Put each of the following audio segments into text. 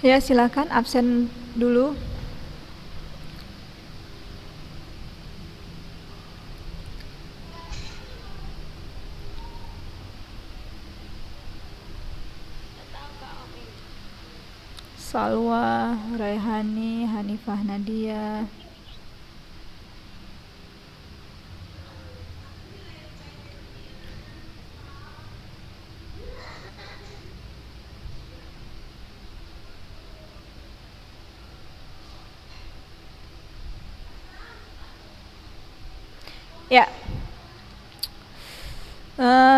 Ya, silakan absen dulu. Salwa, Raihani, Hanifah Nadia. Ya,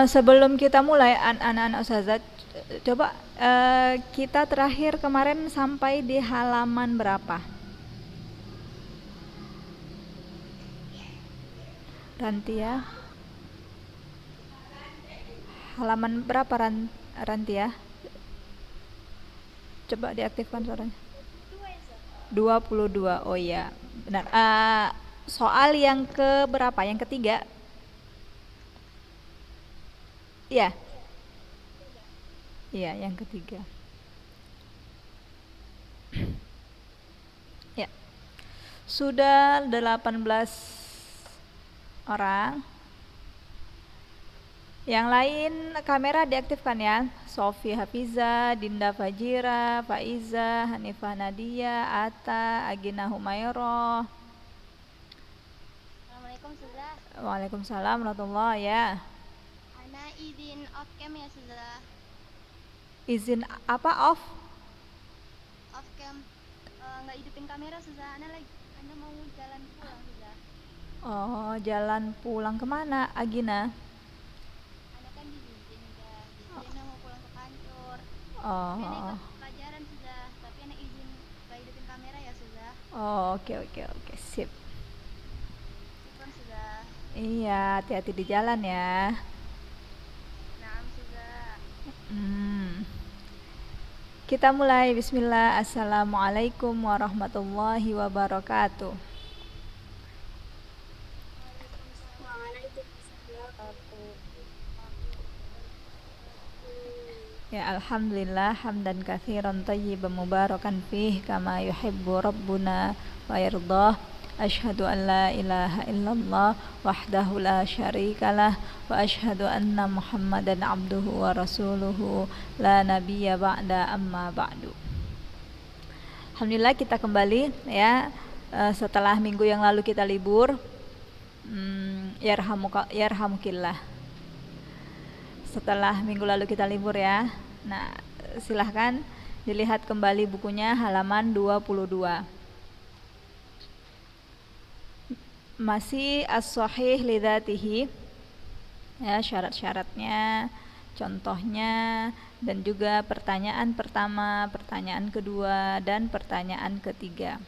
sebelum kita mulai anak-anak ustazah, coba kita terakhir kemarin sampai di halaman berapa? Rantia, halaman berapa Rantia? Coba diaktifkan suaranya. 22. Oh iya, benar. Soal yang ke berapa? Yang ketiga? Iya. Iya, yang ketiga. Ya. Sudah 18 orang. Yang lain kamera diaktifkan ya. Sofi Hafiza, Dinda Fajira, Faiza, Hanifah Nadia, Ata, Agina Humayroh. Assalamualaikum Suzah. Waalaikumsalam warahmatullahi ya. Ana izin off cam ya Suzah. Izin apa off? Off cam. Nggak hidupin kamera Suzah. Ana mau jalan pulang Suzah. Oh, jalan pulang kemana Agina? Ana kan diizin udah. Jadi Ana mau pulang ke kantor. Tapi Ana Oh, ikut pelajaran Suzah. Tapi Ana izin nggak hidupin kamera ya Suzah. oh, oke, sip. Syukur Suzah. Iya, hati-hati di jalan ya. Naam Suzah. Kita mulai. Bismillah. Assalamualaikum warahmatullahi wabarakatuh. Ya, alhamdulillah hamdan katsiran thayyiban mubarakan fih kama yuhibbu rabbuna wa yardah. Asyhadu an la ilaha illallah wahdahu la syarikalah wa asyhadu anna Muhammadan abduhu wa rasuluhu la nabiyya ba'da amma ba'du. Alhamdulillah kita kembali ya setelah minggu yang lalu kita libur. Yarhamukillah. Setelah minggu lalu kita libur ya. Nah, silahkan dilihat kembali bukunya halaman 22. Masih as-sahih lidzatihi. Ya, syarat-syaratnya, contohnya, dan juga pertanyaan pertama, pertanyaan kedua, dan pertanyaan ketiga.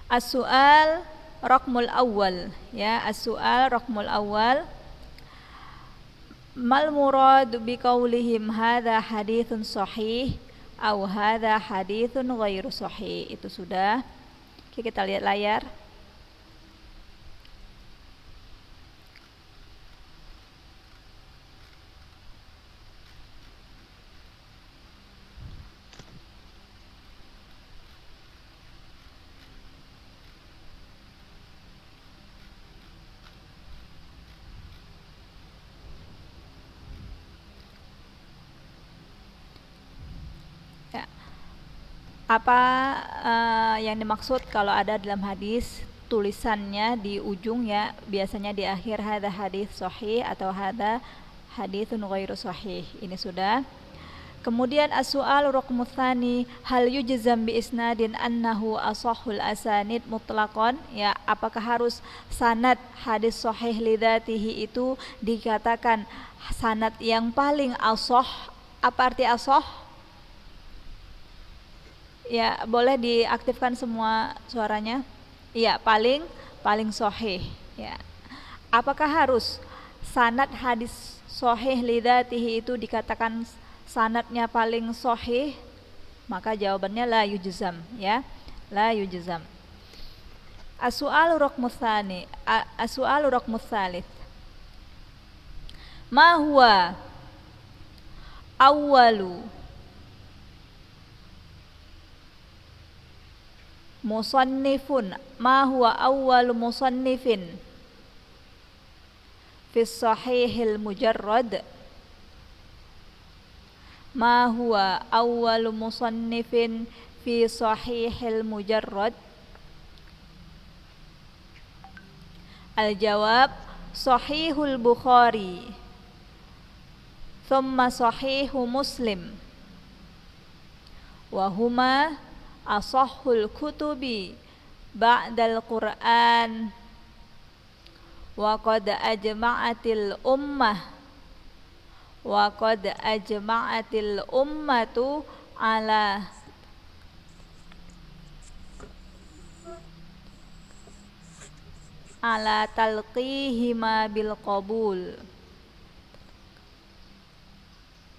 As-su'al raqmul awal ya, as-su'al raqmul awal. Mal murad biqaulihim hadza haditsun sahih au hadza haditsun ghairu sahih. Itu sudah. Oke, kita lihat layar. Ya. Apa yang dimaksud kalau ada dalam hadis tulisannya di ujung ya, biasanya di akhir hadza hadis sahih atau hadza haditsun ghairu sahih. Ini sudah. Kemudian as-su'al raqmu tsani, hal yujzam bi isnadin annahu asahhul asanid mutlaqan? Ya, apakah harus sanad hadis sahih lidzatihi itu dikatakan sanad yang paling ashah? Apa arti ashah? Ya, boleh diaktifkan semua suaranya. Iya, paling sahih, ya. Apakah harus sanad hadis sahih lidzatihi itu dikatakan sanadnya paling sahih? Maka jawabannya la yujzam ya. La yujzam. As-su'alu raqmus tsani, as-su'alu raqmus tsalits. Ma huwa awwalu musannifun, ma huwa awwalu musannifin fi sahihil mujarrad? Ma huwa awwalu musannifin fi sahihil mujarrad? Al-jawab Sahihul Bukhari thumma Sahihu Muslim wa huma asahhul kutubi ba'dal Qur'an wa qad ajma'atil ummatu ala talqihima bil qabul.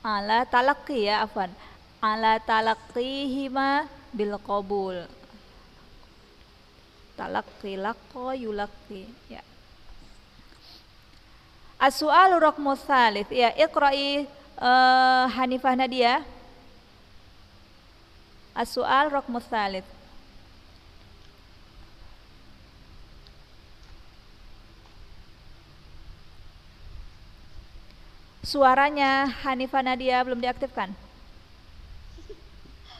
Ala talaqqi ya afwan. Ala talaqqihima bil qabul. Talaqqi laqqa yulaqqi ya. As-su'alu raqmus tsalits ya, iqra'i Hanifah Nadia. As-su'al raqmus tsalits. Suaranya Hanifah Nadia belum diaktifkan.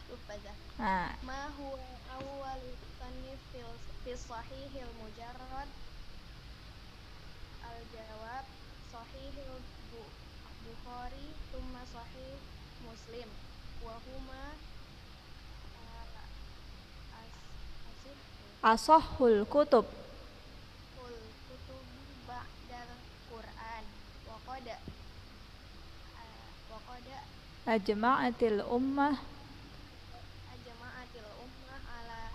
Lupa dah. Nah, Ma huwa awwalu musannif fi sahihil mujarrad? Al-jawab Sahihul Bukhari thumma Sahih Muslim wa huma asahhul kutub kul kutubi ba'dal Qur'an wa qad ajma'atil ummah ajma'atil ummah ala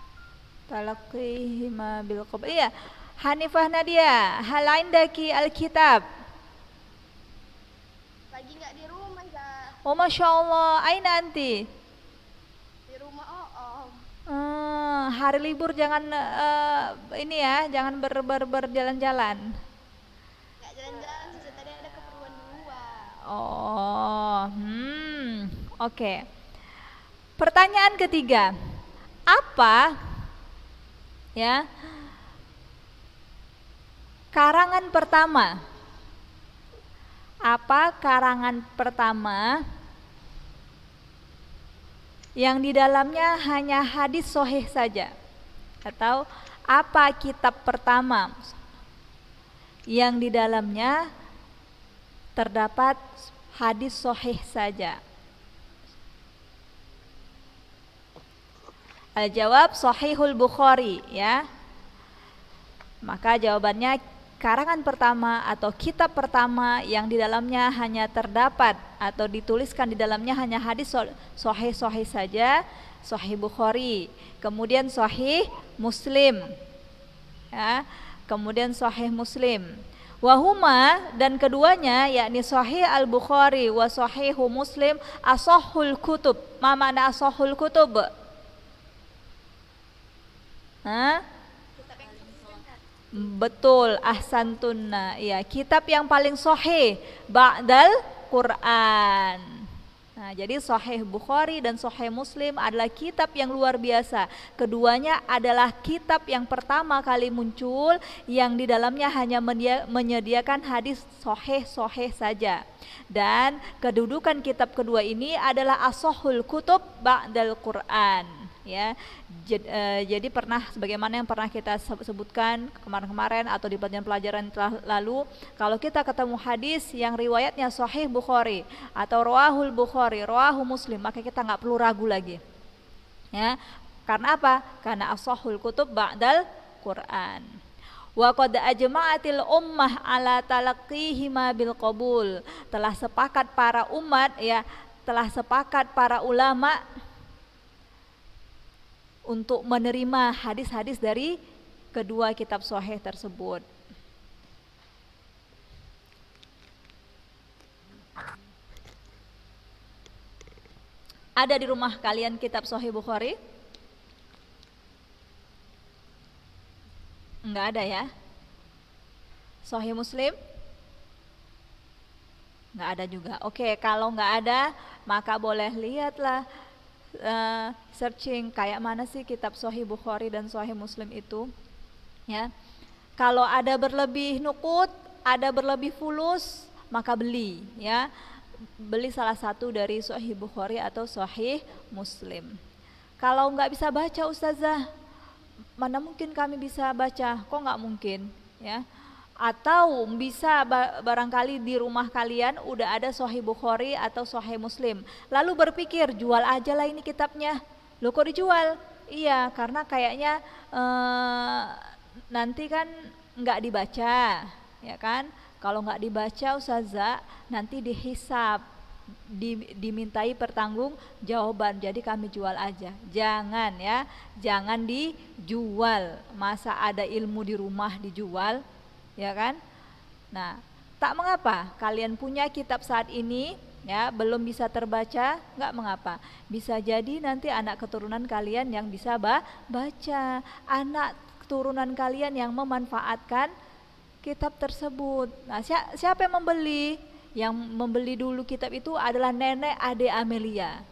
talaqihima bil qabul. Iya, Hanifah Nadia, hal indaki alkitab? lagi nggak di rumah ya, Oh masya Allah, aina anti? di rumah Om. Hari libur jangan ini ya, jangan berjalan-jalan. Nggak jalan-jalan sih, tadi ada keperluan di luar. Oh, oke. Pertanyaan ketiga, apa ya karangan pertama? Apa karangan pertama yang di dalamnya hanya hadis sahih saja? Atau apa kitab pertama yang di dalamnya terdapat hadis sahih saja? Al-jawab Sahihul Bukhari ya. Maka jawabannya karangan pertama atau kitab pertama yang di dalamnya hanya terdapat atau dituliskan di dalamnya hanya hadis sahih saja, Sahih Bukhari. Kemudian Sahih Muslim. Ya, kemudian Sahih Muslim. Wahuma, dan keduanya yakni Sahih Al-Bukhari wa Sahihu Muslim asahhul kutub. Ma makna asahhul kutub? Betul, ahsantunna. Ya, kitab yang paling sahih ba'dal Quran. Nah, jadi Sahih Bukhari dan Sahih Muslim adalah kitab yang luar biasa. Keduanya adalah kitab yang pertama kali muncul yang di dalamnya hanya menyediakan hadis sahih saja. Dan kedudukan kitab kedua ini adalah ashahul kutub ba'dal Quran. Ya, jadi pernah sebagaimana yang pernah kita sebutkan kemarin-kemarin atau di pelajaran lalu, kalau kita ketemu hadis yang riwayatnya Sahih Bukhari atau Rawahul Bukhari, Rawahu Muslim, maka kita nggak perlu ragu lagi. Ya, karena apa? Karena ashahul kutub ba'dal Quran. Wa qad ajma'atil ummah ala talaqqihima bil qabul. Telah sepakat para umat ya, telah sepakat para ulama untuk menerima hadis-hadis dari kedua kitab sahih tersebut. Ada di rumah kalian kitab Sahih Bukhari? Nggak ada ya. Sahih Muslim? Nggak ada juga. Oke, kalau nggak ada, maka boleh lihatlah searching kayak mana sih kitab Sahih Bukhari dan Sahih Muslim itu, ya. Kalau ada berlebih nukut, ada berlebih fulus, maka beli, ya. Beli salah satu dari Sahih Bukhari atau Sahih Muslim. Kalau nggak bisa baca Ustazah, mana mungkin kami bisa baca? Kok nggak mungkin, ya? Atau bisa barangkali di rumah kalian udah ada Sahih Bukhari atau Sahih Muslim, lalu berpikir jual aja lah ini kitabnya. Loh kok dijual? Iya, karena kayaknya nanti kan nggak dibaca, ya kan? Kalau nggak dibaca Ustazah, nanti dihisab, dimintai pertanggung jawaban. Jadi kami jual aja. Jangan ya, jangan dijual. Masa ada ilmu di rumah dijual, ya kan? Nah, tak mengapa kalian punya kitab saat ini, ya, belum bisa terbaca, nggak mengapa. Bisa jadi nanti anak keturunan kalian yang bisa baca, anak keturunan kalian yang memanfaatkan kitab tersebut. Nah, siapa yang membeli? Yang membeli dulu kitab itu adalah nenek Ade Amelia,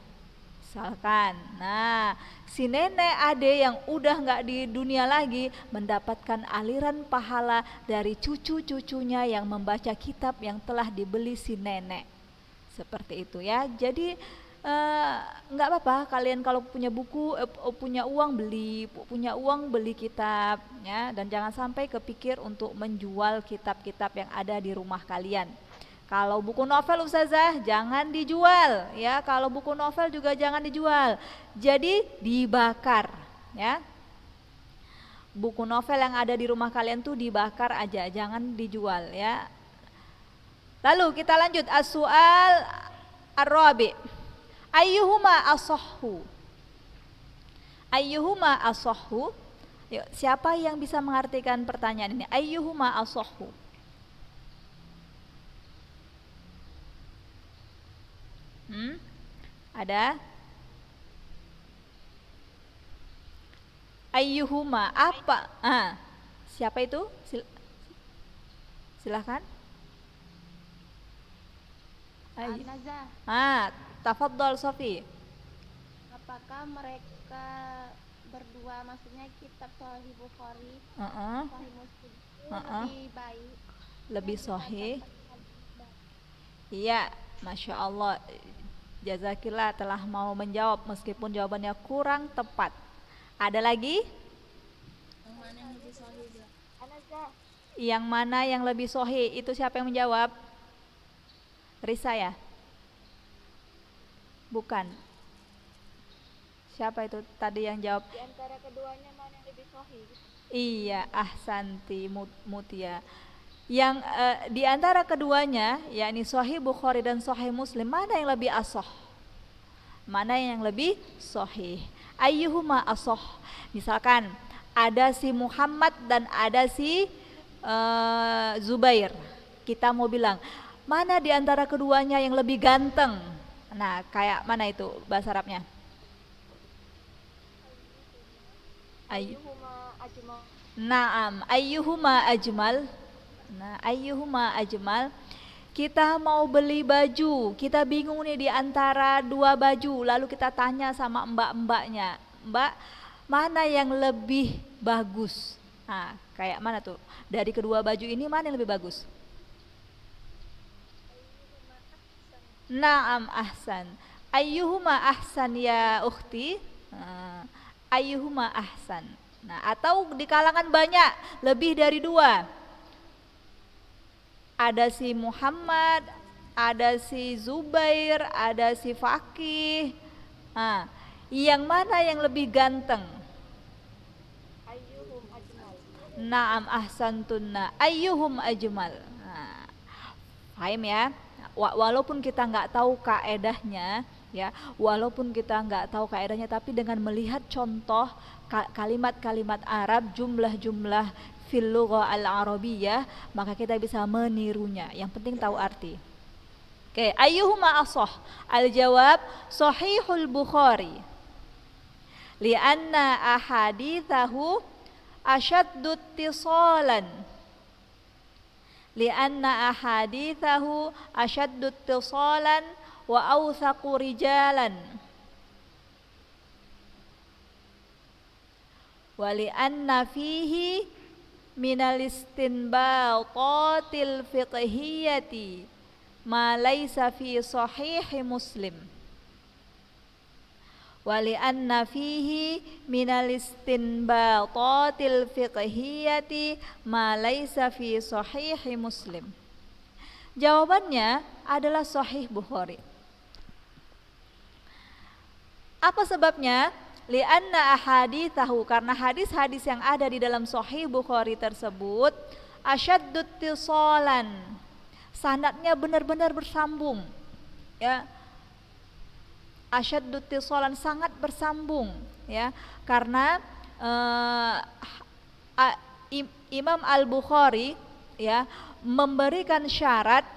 misalkan. Nah, si nenek Ade yang udah nggak di dunia lagi mendapatkan aliran pahala dari cucu-cucunya yang membaca kitab yang telah dibeli si nenek. Seperti itu ya. Jadi nggak apa-apa kalian kalau punya buku, punya uang beli kitab, ya. Dan jangan sampai kepikir untuk menjual kitab-kitab yang ada di rumah kalian. Kalau buku novel Ustazah jangan dijual, ya. Kalau buku novel juga jangan dijual. Jadi dibakar, ya. Buku novel yang ada di rumah kalian tuh dibakar aja, jangan dijual, ya. Lalu kita lanjut as-su'al ar-rabi. Ayyuhuma asahhu? Ayyuhuma asahhu? Yuk, siapa yang bisa mengartikan pertanyaan ini? Ayyuhuma asahhu? Ada? Ayyuhuma apa? Siapa itu? Silahkan. Tafadhol Sofi. Apakah mereka berdua, maksudnya kitab Sahih Bukhari, Sahih Muslim lebih baik? Lebih sahih. Iya, Masya Allah. Jazakillah telah mau menjawab meskipun jawabannya kurang tepat. Ada lagi? Yang mana yang lebih sahih? Yang mana yang lebih sahih? Itu siapa yang menjawab? Risa ya? Bukan. Siapa itu tadi yang jawab? Di antara keduanya mana yang lebih sahih? Iya, ahsanti Mutia. Yang di antara keduanya, yakni Sahih Bukhari dan Sahih Muslim, mana yang lebih asah? Mana yang lebih sahih? Ayyuhuma asah? Misalkan ada si Muhammad dan ada si Zubair. Kita mau bilang, mana di antara keduanya yang lebih ganteng? Nah, kayak mana itu bahasa Arabnya? Ayyuhuma ajmal. Naam, ayyuhuma ajmal. Nah, ayyuhuma ajmal. Kita mau beli baju, kita bingung nih di antara dua baju, lalu kita tanya sama mbak-mbaknya, Mbak, mana yang lebih bagus? Nah, kayak mana tuh? Dari kedua baju ini mana yang lebih bagus? Naam, ahsan. Ayyuhuma ahsan ya ukhti? Ayyuhuma ahsan. Nah, atau di kalangan banyak, lebih dari dua. Ada si Muhammad, ada si Zubair, ada si Fakih. Nah, yang mana yang lebih ganteng? Ayyuhum ajmal. Naam ahsantunna. Ayyuhum ajmal. Nah, paham ya? Walaupun kita nggak tahu kaedahnya, ya, walaupun kita nggak tahu kaedahnya, tapi dengan melihat contoh kalimat-kalimat Arab, jumlah-jumlah fil lughah al-arabiyyah, maka kita bisa menirunya. Yang penting tahu arti. Oke, ayyuhuma asah? Al-jawab Sahihul Bukhari. Lianna ahadithahu ashaddu ittisalan li'anna ahadithahu ashaddu ittisalan wa awthaqu rijalan wa li'anna fihi minal istinbatatil fiqhiyyati ma laysa fi sahihi Muslim wa li'anna fihi minal istinbatatil fiqhiyyati ma laysa fi sahihi Muslim. Jawabannya adalah Sahih Bukhari. Apa sebabnya? Li'anna ahadithahu, karena hadis-hadis yang ada di dalam Sahih Bukhari tersebut asyaddut tisalan, sanadnya benar-benar bersambung, ya. Asyaddut tisalan, sangat bersambung, ya. Karena Imam Al-Bukhari, ya, memberikan syarat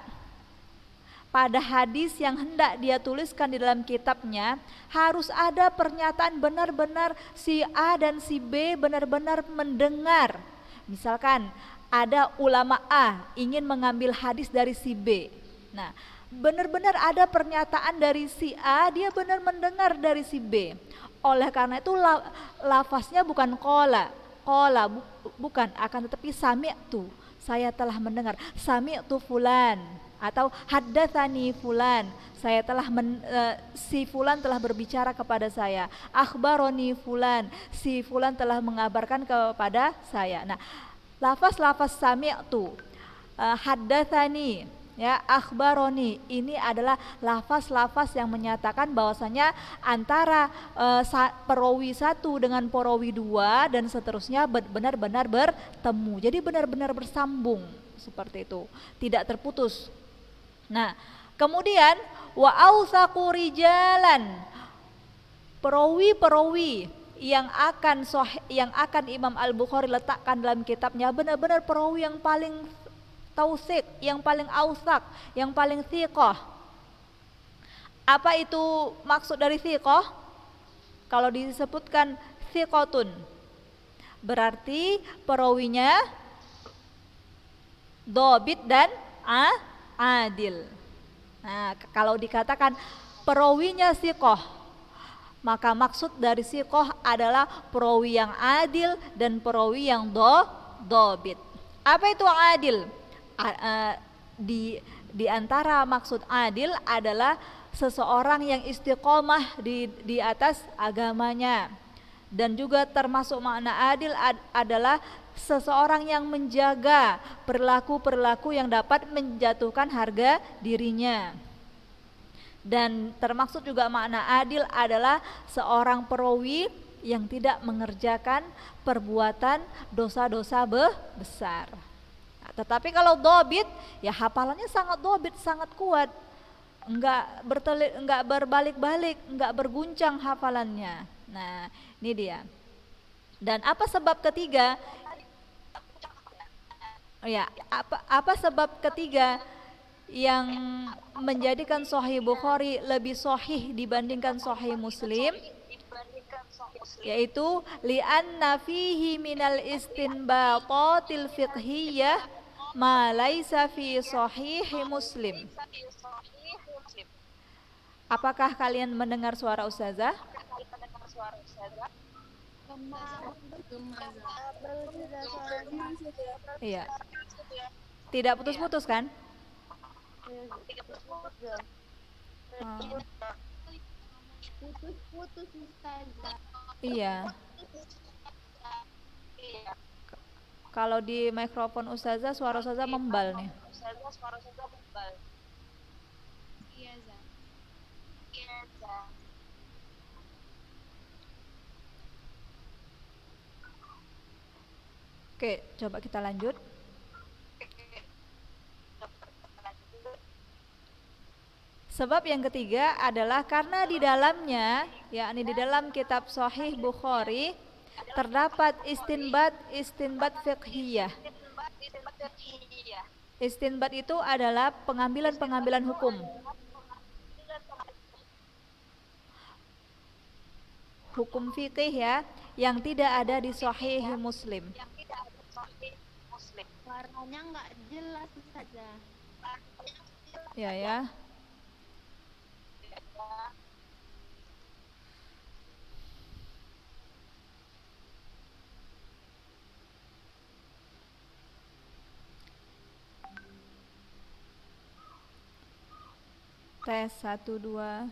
pada hadis yang hendak dia tuliskan di dalam kitabnya, harus ada pernyataan benar-benar si A dan si B benar-benar mendengar. Misalkan ada ulama A ingin mengambil hadis dari si B. Nah, benar-benar ada pernyataan dari si A, dia benar mendengar dari si B. Oleh karena itu lafaznya bukan qala, bukan, akan tetapi sami'tu, saya telah mendengar, sami'tu fulan, atau haddatsani fulan, saya telah si fulan telah berbicara kepada saya, akhbaroni fulan, si fulan telah mengabarkan kepada saya. Nah, lafaz-lafaz sami'tu, haddatsani, ya, akhbaroni, ini adalah lafaz-lafaz yang menyatakan bahwasanya antara perawi satu dengan perawi dua dan seterusnya benar-benar bertemu. Jadi benar-benar bersambung seperti itu, tidak terputus. Nah, kemudian wa autsaqu rijalan, perawi-perawi yang akan Imam Al-Bukhari letakkan dalam kitabnya benar-benar perawi yang paling tausik, yang paling ausak, yang paling thiqah. Apa itu maksud dari thiqah? Kalau disebutkan thiqatun, berarti perawinya dhabit dan adil. Nah, kalau dikatakan perawinya thiqah, maka maksud dari thiqah adalah perawi yang adil dan perawi yang dhabit. Apa itu adil? Di antara maksud adil adalah seseorang yang istiqomah di atas agamanya, dan juga termasuk makna adil adalah seseorang yang menjaga perilaku-perilaku yang dapat menjatuhkan harga dirinya. Dan termasuk juga makna adil adalah seorang perawi yang tidak mengerjakan perbuatan dosa-dosa besar. Tetapi kalau dhabit, ya hafalannya sangat dhabit, sangat kuat, enggak berbalik-balik, enggak berguncang hafalannya. Nah, ini dia. Dan apa sebab ketiga? Ya, apa sebab ketiga yang menjadikan Sahih Bukhari lebih sahih dibandingkan Sahih Muslim? Yaitu li'anna fihi minal istinbatatil fiqhiyyah ma laisa fi sahihi Muslim. Apakah kalian mendengar suara ustazah? Iya. Tidak putus-putus kan? Putus-putus ustazah. Iya. Kalau di mikrofon ustazah, suara ustazah membal nih. Iya, Zah. Oke, coba kita lanjut. Sebab yang ketiga adalah karena di dalamnya, yakni di dalam kitab Sahih Bukhari terdapat istinbat fiqhiyah. Istinbat itu adalah pengambilan hukum. Hukum fikih, ya, yang tidak ada di Sahih Muslim. Warnanya nggak jelas saja. Ya ya. Tes 1 2.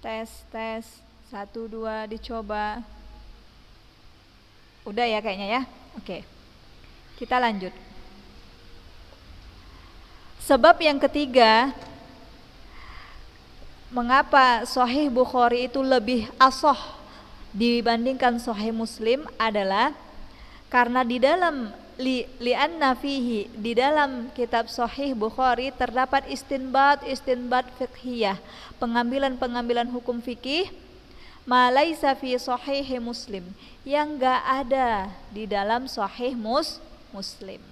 Tes 1 2 dicoba. Udah ya kayaknya ya. Oke. Kita lanjut. Sebab yang ketiga, mengapa Sahih Bukhari itu lebih ashah dibandingkan Sahih Muslim adalah karena di dalam li'anna fihi, di dalam kitab Sahih Bukhari terdapat istinbat fiqhiyah, pengambilan hukum fikih ma laisa fi Sahih Muslim, yang enggak ada di dalam Sahih Muslim.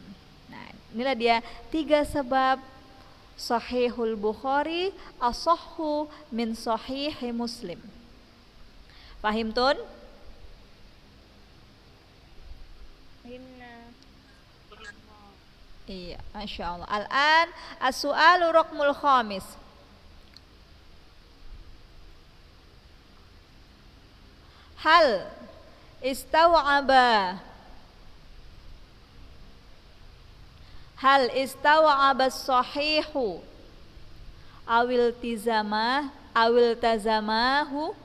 Nah, inilah dia 3 sebab Sahihul Bukhari asahhu min Sahih Muslim. Fahimtun? Iya, Masya Allah. Al-an as-su'alu raqmul khamis. Hal istaw'aba as-sahihu awil tazamahu.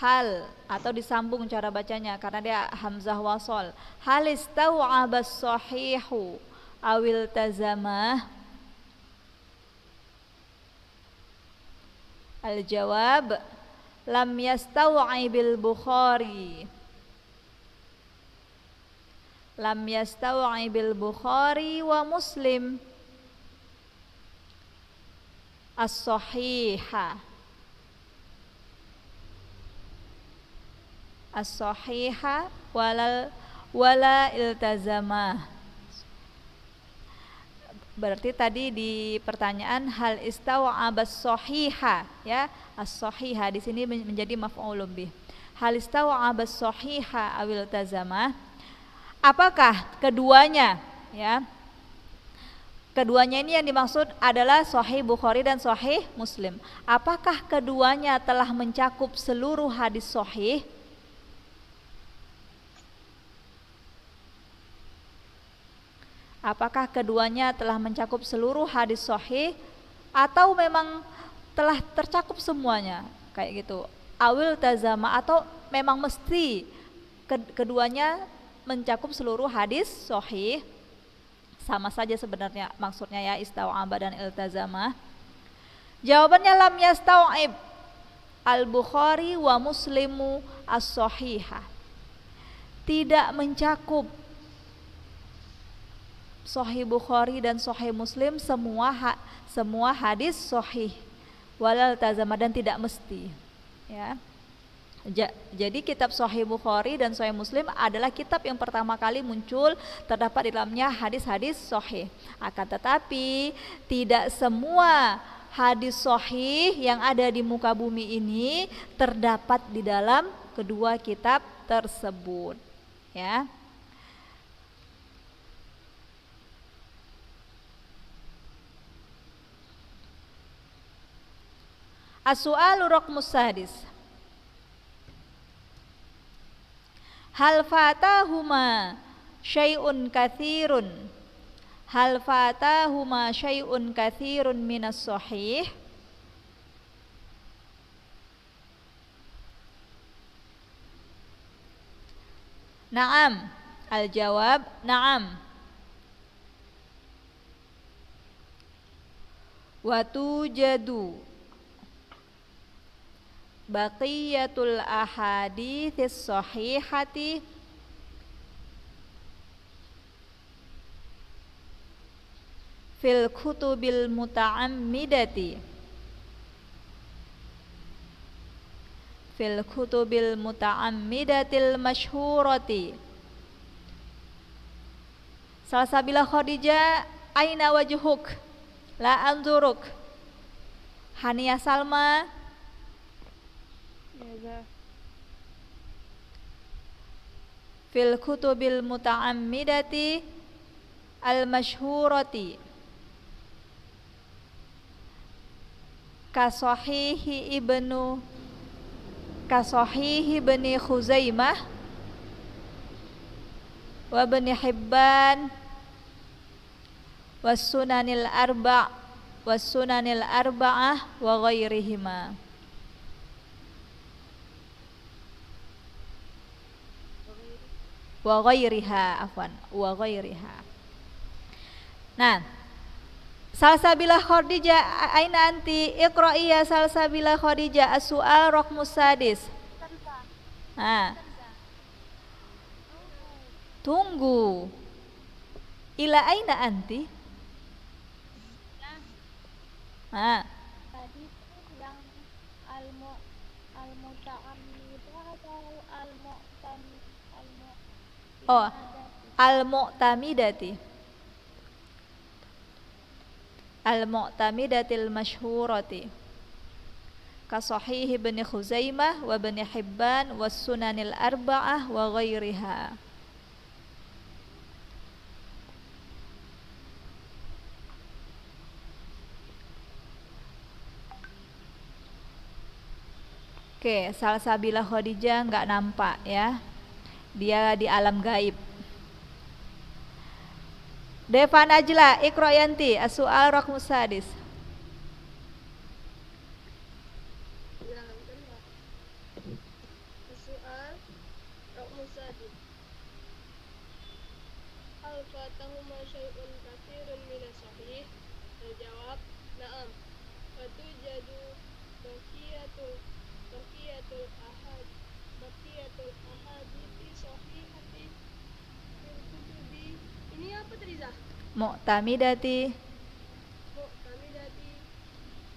Hal, atau disambung cara bacanya karena dia hamzah wasol. Hal istaw'aba as-sahihu awil tazamah. Al-jawab lam yastaw'ibil Bukhari. Lam yastaw'ibil Bukhari wa Muslim as-sahiha. As-sahiha wala iltazamah. Berarti tadi di pertanyaan hal istawa'abas sahiha, ya, as-sahiha di sini menjadi maf'ulun bih. Hal istawa'abas sahiha awil tazamah. Apakah keduanya, ya? Keduanya ini yang dimaksud adalah Sahih Bukhari dan Sahih Muslim. Apakah keduanya telah mencakup seluruh hadis sahih? Apakah keduanya telah mencakup seluruh hadis sahih atau memang telah tercakup semuanya kayak gitu? Awil tazama, atau memang mesti keduanya mencakup seluruh hadis sahih? Sama saja sebenarnya maksudnya ya, istaw'aba dan iltazama. Jawabannya lam yastaw'ib al-Bukhari wa Muslimu as-sahiha. Tidak mencakup Sahih Bukhari dan Sahih Muslim semua hadis sahih, walal tazama, dan tidak mesti, ya. Jadi kitab Sahih Bukhari dan Sahih Muslim adalah kitab yang pertama kali muncul, terdapat di dalamnya hadis-hadis sahih. Akan tetapi tidak semua hadis sahih yang ada di muka bumi ini terdapat di dalam kedua kitab tersebut, ya. As-su'alu raqmus sadis. Hal fatahuma syai'un katsirun. Hal fatahuma syai'un katsirun minas sahih. Naam. Al-jawab naam. Wa tujadu baqiyatul ahaditsis sahihati fil kutubil muta'ammidati fil kutubil muta'ammidatil masyhurati. Salsabila Khadijah aina wajhuk la anzuruk. Hania Salma fil kutubil muta'ammidati al masyhurati kasahihi ibni Khuzaimah wa ibni Hibban was sunanil arba'ah wa ghairihima. Wa ghairiha. Nah, salsabila Khadijah aina anti iqra'i ya salsabila Khadijah as-su'al raqmus sadis. Nah, tunggu. Ila aina anti? Nah, Tadi tuh yang al-muta'ammidah atau oh, al-mu'tamidatil masyhurati ka sahih ibni Khuzaimah wa ibni Hibban was sunanil arba'ah wa ghairiha. Oke, salsabila Khadijah nggak nampak ya, dia di alam gaib. Deva Najla Iqroyanti as-su'al raqmus sadis. As-su'al raqmus sadis. Hal fatahuma syai'un katsirun min as-sahih? Terjawab, na'am. Fatujadu baqiyatul ahadithi sahihati fil kutubi. Ini apa tadi, Zah? Mu'tamidati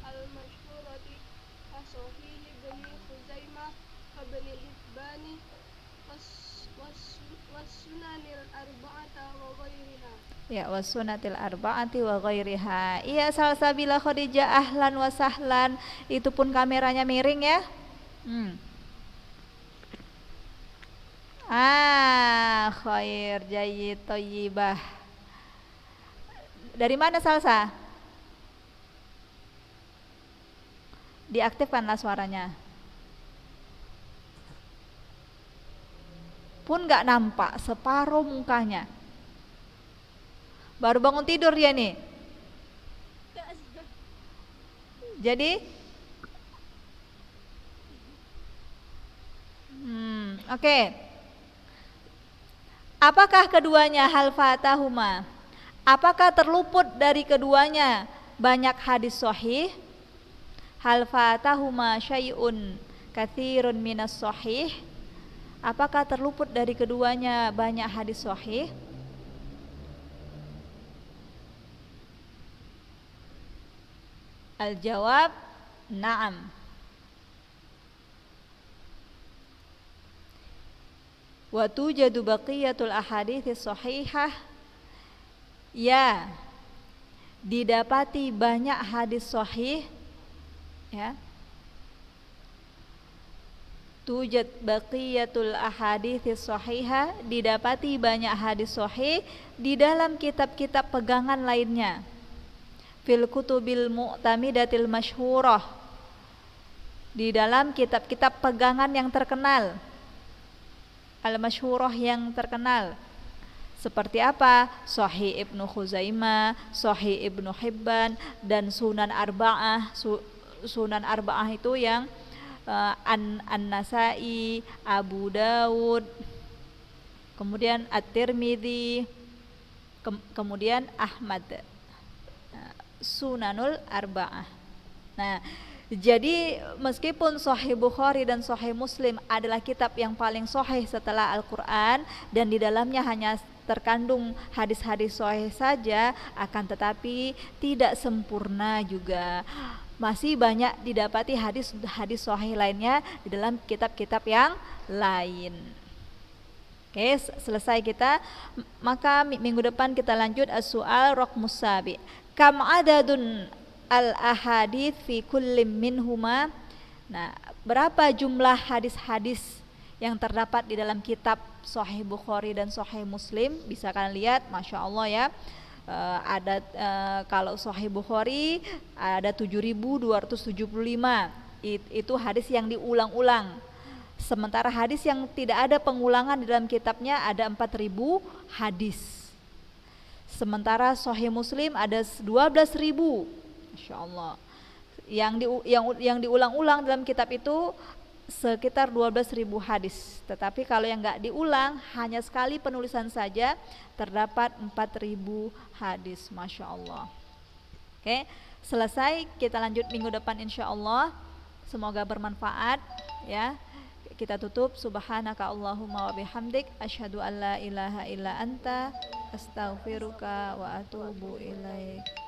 al-masyhurati as-sahih ibni Khuzaimah ibni Hibbani was sunanil arba'ata wa ghairiha. ya was sunatil arba'ati wa ghairiha. Iya salsabila Khadijah ahlan wa sahlan. Itu pun kameranya miring ya. Khair jayyid thayyibah. Dari mana Salsa? Diaktifkanlah suaranya. Pun gak nampak separuh mukanya. Baru bangun tidur dia nih. Jadi oke. Apakah keduanya hal fatahuma? Apakah terluput dari keduanya banyak hadis sahih? Hal fatahuma syai'un katsirun minas sahih? Apakah terluput dari keduanya banyak hadis sahih? Al-jawab na'am. Wa tujadu baqiyatul ahadits shahihah. Ya, didapati banyak hadis sahih ya. Tujad baqiyatul ahadits shahihah, didapati banyak hadis sahih di dalam kitab-kitab pegangan lainnya. Fil kutubil mu'tamidatil masyhurah, di dalam kitab-kitab pegangan yang terkenal. Al-masyhurah yang terkenal. Seperti apa? Sahih Ibnu Khuzaimah, Sahih Ibnu Hibban, dan Sunan Arba'ah. Sunan Arba'ah itu yang An-Nasai, Abu Dawud, kemudian At-Tirmidzi, kemudian Ahmad. Sunanul Arba'ah. Nah, jadi meskipun Sahih Bukhari dan Sahih Muslim adalah kitab yang paling sahih setelah Al-Quran, dan di dalamnya hanya terkandung hadis-hadis sahih saja, akan tetapi tidak sempurna juga. masih banyak didapati hadis sahih lainnya di dalam kitab-kitab yang lain. Oke, selesai kita. Maka minggu depan kita lanjut as-su'al raqmus sabi. Kam adadun al-ahadits fi kullim minhuma. Nah, berapa jumlah hadis-hadis yang terdapat di dalam kitab Sahih Bukhari dan Sahih Muslim? Bisa kalian lihat, masya Allah ya. Ada kalau Sahih Bukhari ada 7.275. Itu hadis yang diulang-ulang. Sementara hadis yang tidak ada pengulangan di dalam kitabnya ada 4.000 hadis. Sementara Sahih Muslim ada 12.000. Masya Allah. Yang diulang-ulang dalam kitab itu sekitar 12.000 hadis. Tetapi kalau yang enggak diulang, hanya sekali penulisan saja, terdapat 4.000 hadis. Masya Allah. Oke, selesai. Kita lanjut minggu depan insya Allah. Semoga bermanfaat ya. Kita tutup. Subhanaka Allahumma wa bihamdik, asyhadu an la ilaha illa anta, astaghfiruka wa atubu ilaik.